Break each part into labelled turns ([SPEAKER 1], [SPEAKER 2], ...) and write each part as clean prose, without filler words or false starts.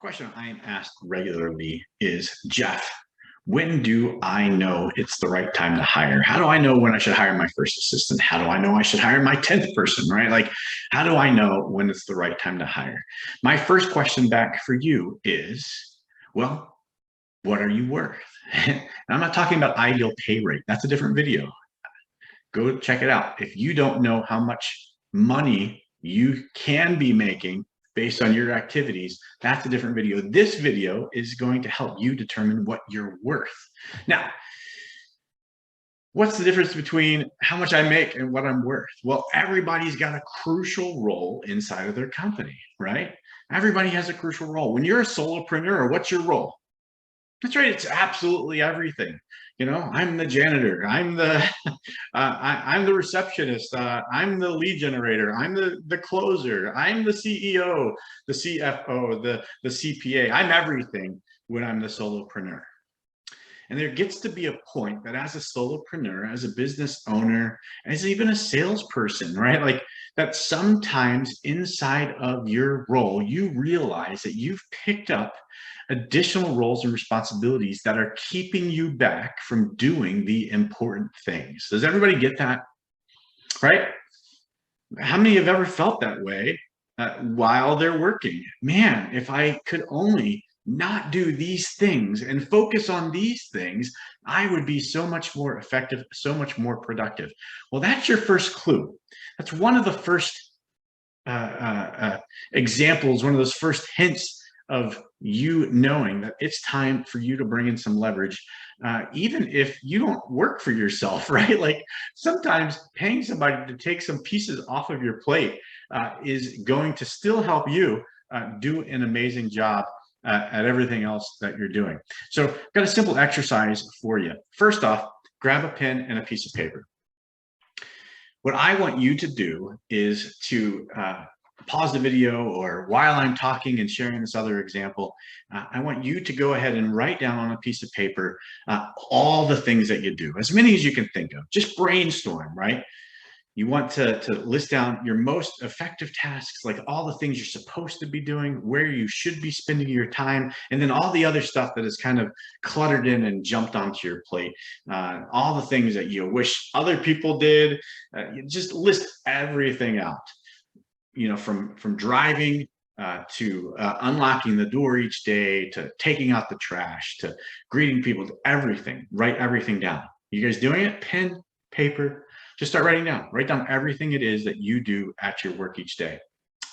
[SPEAKER 1] Question I am asked regularly is, Jeff, when do I know it's the right time to hire? How do I know when I should hire my first assistant? How do I know I should hire my 10th person, right? Like, how do I know when it's the right time to hire? My first question back for you is, well, what are you worth? And I'm not talking about ideal pay rate. That's a different video. Go check it out. If you don't know how much money you can be making based on your activities, that's a different video. This video is going to help you determine what you're worth. Now, what's the difference between how much I make and what I'm worth? Well, everybody's got a crucial role inside of their company, right? Everybody has a crucial role. When you're a solopreneur, what's your role? That's right. It's absolutely everything. I'm the janitor. I'm the I'm the receptionist. I'm the lead generator. I'm the closer. I'm the CEO, the CFO, the CPA. I'm everything when I'm the solopreneur. And there gets to be a point that as a solopreneur, as a business owner, as even a salesperson, right? Like that sometimes inside of your role, you realize that you've picked up additional roles and responsibilities that are keeping you back from doing the important things. Does everybody get that? Right? How many have ever felt that way while they're working? Man, if I could only not do these things and focus on these things, I would be so much more effective, so much more productive. Well, that's your first clue. That's one of the first examples, one of those first hints of you knowing that it's time for you to bring in some leverage, even if you don't work for yourself, right? Like sometimes paying somebody to take some pieces off of your plate is going to still help you do an amazing job at everything else that you're doing. So I've got a simple exercise for you. First off, grab a pen and a piece of paper. What I want you to do is to pause the video, or while I'm talking and sharing this other example, I want you to go ahead and write down on a piece of paper all the things that you do, as many as you can think of. Just brainstorm, right? You want to list down your most effective tasks, like all the things you're supposed to be doing, where you should be spending your time, and then all the other stuff that is kind of cluttered in and jumped onto your plate. All the things that you wish other people did. You just list everything out. From driving to unlocking the door each day, to taking out the trash, to greeting people, to everything. Write everything down. You guys doing it? Pen, paper. Just start writing down. Write down everything it is that you do at your work each day.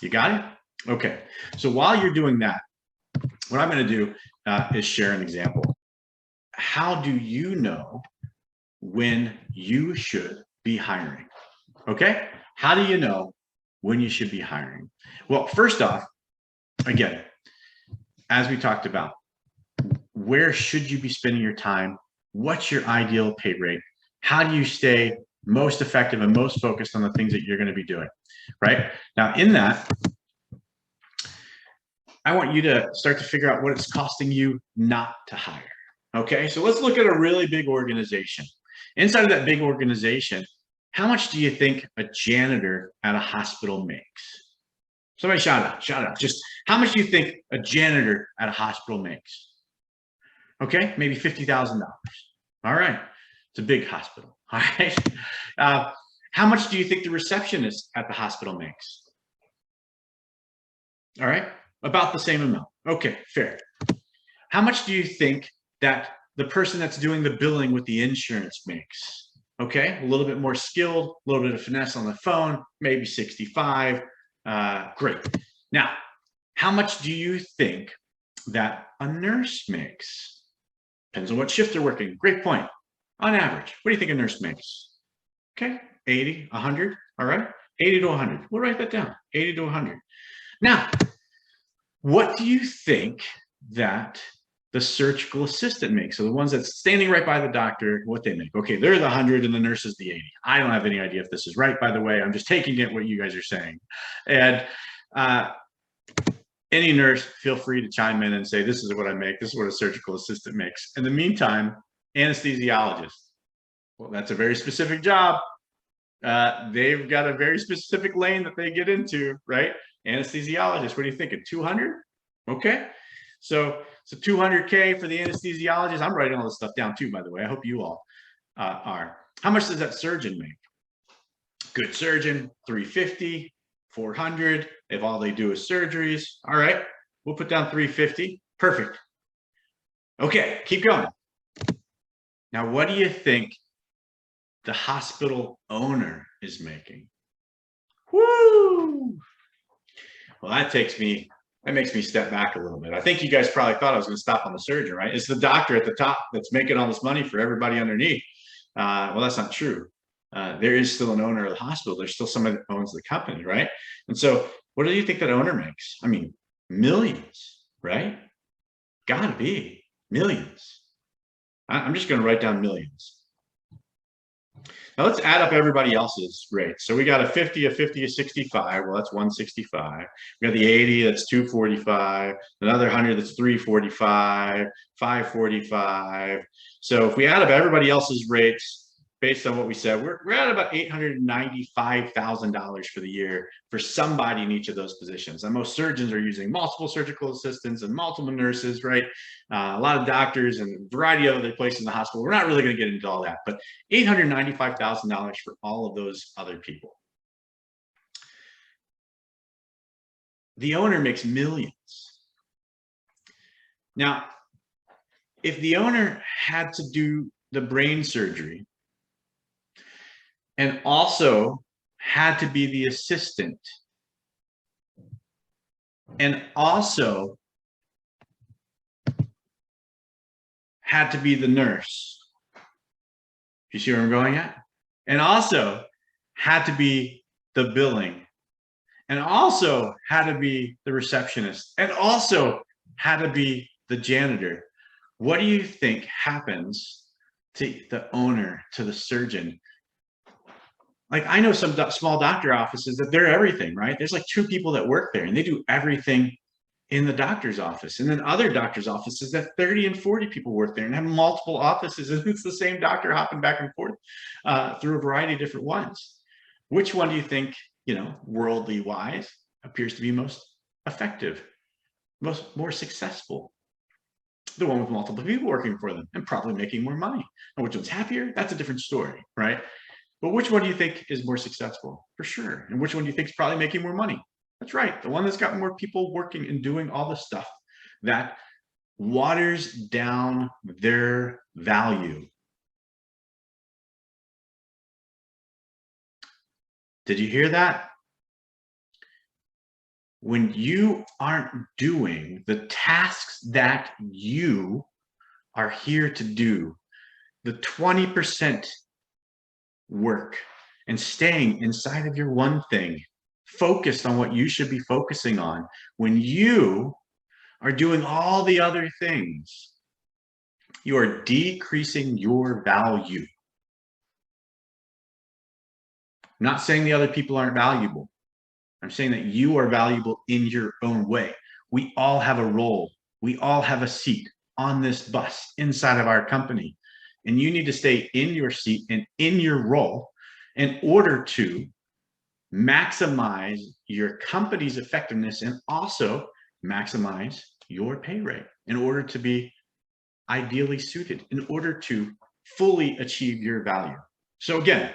[SPEAKER 1] You got it? Okay. So while you're doing that, what I'm going to do is share an example. How do you know when you should be hiring? Okay. How do you know when you should be hiring? Well, first off, again, as we talked about, where should you be spending your time? What's your ideal pay rate? How do you stay most effective and most focused on the things that you're going to be doing, right? Now, in that, I want you to start to figure out what it's costing you not to hire. Okay, so let's look at a really big organization. Inside of that big organization, how much do you think a janitor at a hospital makes? Somebody shout out. Just how much do you think a janitor at a hospital makes? Okay, maybe $50,000. All right, it's a big hospital. All right. How much do you think the receptionist at the hospital makes? All right, about the same amount. Okay, fair. How much do you think that the person that's doing the billing with the insurance makes? Okay, a little bit more skilled, a little bit of finesse on the phone, maybe 65. Great. Now, how much do you think that a nurse makes? Depends on what shift they're working. Great point. On average, what do you think a nurse makes? Okay, 80, 100, all right? 80 to 100. We'll write that down, 80 to 100. Now, what do you think that the surgical assistant makes? So the ones that's standing right by the doctor, what they make? Okay, they're the 100 and the nurse is the 80. I don't have any idea if this is right, by the way. I'm just taking it what you guys are saying. And any nurse, feel free to chime in and say, this is what I make. This is what a surgical assistant makes. In the meantime, anesthesiologist. Well, that's a very specific job. They've got a very specific lane that they get into, right? Anesthesiologist, what are you thinking? 200? Okay. So 200K for the anesthesiologist. I'm writing all this stuff down too, by the way. I hope you all are. How much does that surgeon make? Good surgeon, 350, 400. If all they do is surgeries, all right, we'll put down 350. Perfect. Okay, keep going. Now, what do you think the hospital owner is making? Woo! Well, that makes me step back a little bit. I think you guys probably thought I was going to stop on the surgeon, right? It's the doctor at the top that's making all this money for everybody underneath. Well, that's not true. There is still an owner of the hospital. There's still somebody that owns the company, right? And so what do you think that owner makes? I mean, millions, right? Gotta be millions. I'm just going to write down millions. Now let's add up everybody else's rates. So we got a 50, a 50, a 65. Well, that's 165. We got the 80, that's 245. Another 100, that's 345, 545. So if we add up everybody else's rates, based on what we said, we're at about $895,000 for the year for somebody in each of those positions. And most surgeons are using multiple surgical assistants and multiple nurses, right? A lot of doctors and a variety of other places in the hospital. We're not really going to get into all that, but $895,000 for all of those other people. The owner makes millions. Now, if the owner had to do the brain surgery and also had to be the assistant and also had to be the nurse, you see where I'm going at? And also had to be the billing, and also had to be the receptionist, and also had to be the janitor. What do you think happens to the owner, to the surgeon? Like, I know some small doctor offices that they're everything, right? There's like 2 people that work there and they do everything in the doctor's office. And then other doctor's offices that 30 and 40 people work there and have multiple offices, and it's the same doctor hopping back and forth through a variety of different ones. Which one do you think, worldly wise, appears to be most effective, more successful? The one with multiple people working for them and probably making more money. And which one's happier? That's a different story, right? But which one do you think is more successful? For sure. And which one do you think is probably making more money? That's right. The one that's got more people working and doing all the stuff that waters down their value. Did you hear that? When you aren't doing the tasks that you are here to do, the 20% work, and staying inside of your one thing, focused on what you should be focusing on, when you are doing all the other things, you are decreasing your value. I'm not saying the other people aren't valuable. I'm saying that you are valuable in your own way. We all have a role. We all have a seat on this bus inside of our company. And you need to stay in your seat and in your role in order to maximize your company's effectiveness and also maximize your pay rate in order to be ideally suited, in order to fully achieve your value. So again,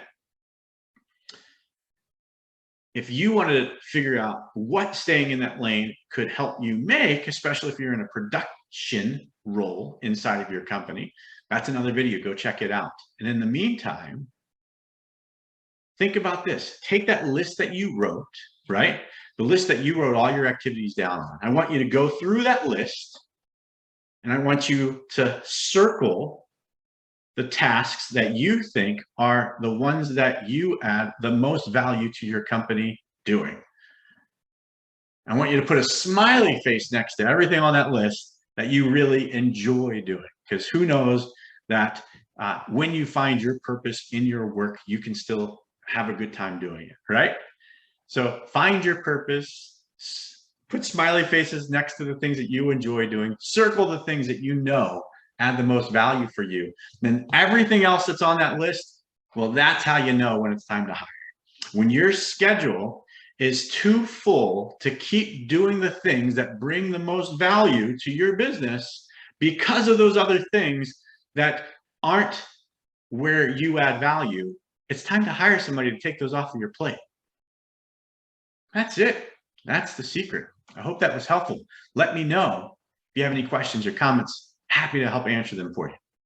[SPEAKER 1] if you want to figure out what staying in that lane could help you make, especially if you're in a production role inside of your company, that's another video. Go check it out. And in the meantime, think about this. Take that list that you wrote, right? The list that you wrote all your activities down on. I want you to go through that list, and I want you to circle the tasks that you think are the ones that you add the most value to your company doing. I want you to put a smiley face next to everything on that list that you really enjoy doing, because who knows that when you find your purpose in your work, you can still have a good time doing it, right? So find your purpose, put smiley faces next to the things that you enjoy doing, circle the things that you know add the most value for you. Then everything else that's on that list, well, that's how you know when it's time to hire. When your schedule is too full to keep doing the things that bring the most value to your business because of those other things that aren't where you add value, it's time to hire somebody to take those off of your plate. That's it. That's the secret. I hope that was helpful. Let me know if you have any questions or comments. Happy to help answer them for you.